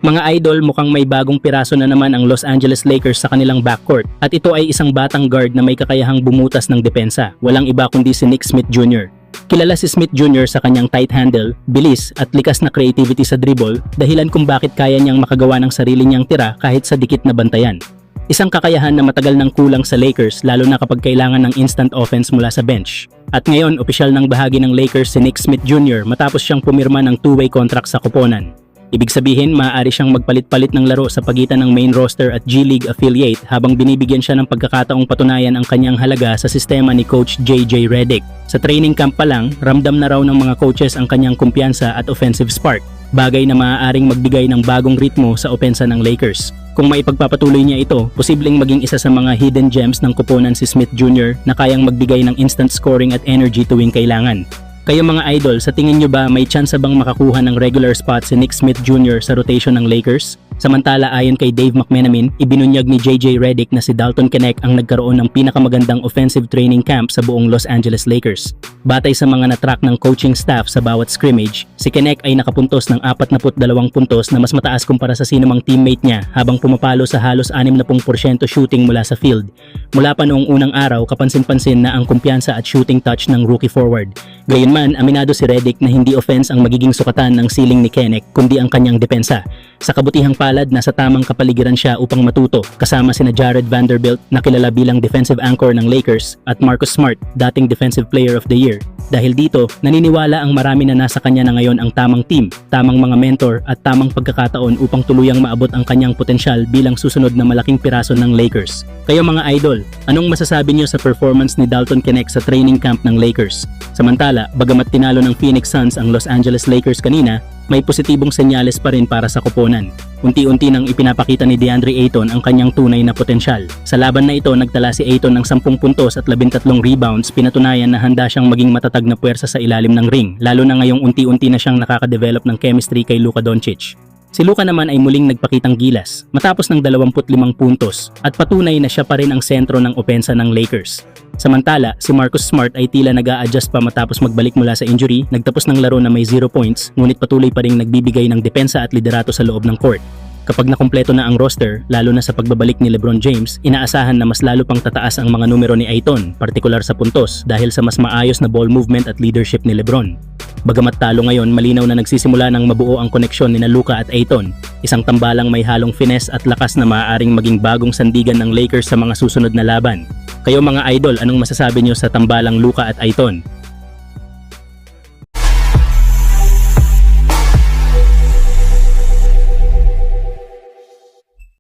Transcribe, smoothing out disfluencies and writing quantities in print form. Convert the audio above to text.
Mga idol, mukhang may bagong piraso na naman ang Los Angeles Lakers sa kanilang backcourt at ito ay isang batang guard na may kakayahang bumutas ng depensa. Walang iba kundi si Nick Smith Jr. Kilala si Smith Jr. sa kanyang tight handle, bilis at likas na creativity sa dribble, dahilan kung bakit kaya niyang makagawa ng sarili niyang tira kahit sa dikit na bantayan. Isang kakayahan na matagal nang kulang sa Lakers lalo na kapag kailangan ng instant offense mula sa bench. At ngayon, opisyal ng bahagi ng Lakers si Nick Smith Jr. matapos siyang pumirma ng two-way contract sa koponan. Ibig sabihin, maaari siyang magpalit-palit ng laro sa pagitan ng main roster at G League affiliate habang binibigyan siya ng pagkakataong patunayan ang kanyang halaga sa sistema ni Coach JJ Redick. Sa training camp pa lang, ramdam na raw ng mga coaches ang kanyang kumpiyansa at offensive spark, bagay na maaaring magbigay ng bagong ritmo sa opensa ng Lakers. Kung maipagpapatuloy niya ito, posibleng maging isa sa mga hidden gems ng koponan si Smith Jr. na kayang magbigay ng instant scoring at energy tuwing kailangan. Kayo mga idol, sa tingin nyo ba may chance bang makakuha ng regular spot si Nick Smith Jr. sa rotation ng Lakers? Samantala ayon kay Dave McMenamin, ibinunyag ni JJ Redick na si Dalton Knecht ang nagkaroon ng pinakamagandang offensive training camp sa buong Los Angeles Lakers. Batay sa mga na-track ng coaching staff sa bawat scrimmage, si Knecht ay nakapuntos ng 42 puntos na mas mataas kumpara sa sinumang teammate niya habang pumapalo sa halos 60% shooting mula sa field. Mula pa noong unang araw, kapansin-pansin na ang kumpiyansa at shooting touch ng rookie forward. Gayunman, aminado si Redick na hindi offense ang magiging sukatan ng ceiling ni Knecht kundi ang kanyang depensa. Sa kabutihang palad, nasa tamang kapaligiran siya upang matuto, kasama sina Jared Vanderbilt na kilala bilang defensive anchor ng Lakers at Marcus Smart, dating Defensive Player of the Year. Dahil dito, naniniwala ang marami na nasa kanya na ngayon ang tamang team, tamang mga mentor at tamang pagkakataon upang tuluyang maabot ang kanyang potensyal bilang susunod na malaking piraso ng Lakers. Kayo mga idol, anong masasabi niyo sa performance ni Dalton Knecht sa training camp ng Lakers? Samantala, bagamat tinalo ng Phoenix Suns ang Los Angeles Lakers kanina, may positibong senyales pa rin para sa koponan. Unti-unti nang ipinapakita ni DeAndre Ayton ang kanyang tunay na potensyal. Sa laban na ito, nagtala si Ayton ng 10 puntos at 13 rebounds, pinatunayan na handa siyang maging matatag na puwersa sa ilalim ng ring, lalo na ngayong unti-unti na siyang nakaka-develop ng chemistry kay Luka Doncic. Si Luka naman ay muling nagpakitang gilas matapos ng 25 puntos at patunay na siya pa rin ang sentro ng opensa ng Lakers. Samantala, si Marcus Smart ay tila nag-a-adjust pa matapos magbalik mula sa injury, nagtapos ng laro na may 0 points ngunit patuloy pa ring nagbibigay ng depensa at liderato sa loob ng court. Kapag nakumpleto na ang roster, lalo na sa pagbabalik ni LeBron James, inaasahan na mas lalo pang tataas ang mga numero ni Ayton, partikular sa puntos dahil sa mas maayos na ball movement at leadership ni LeBron. Bagamat talo ngayon, malinaw na nagsisimula ng mabuo ang koneksyon ni Luka at Ayton, isang tambalang may halong finesse at lakas na maaaring maging bagong sandigan ng Lakers sa mga susunod na laban. Kayo mga idol, anong masasabi niyo sa tambalang Luka at Ayton?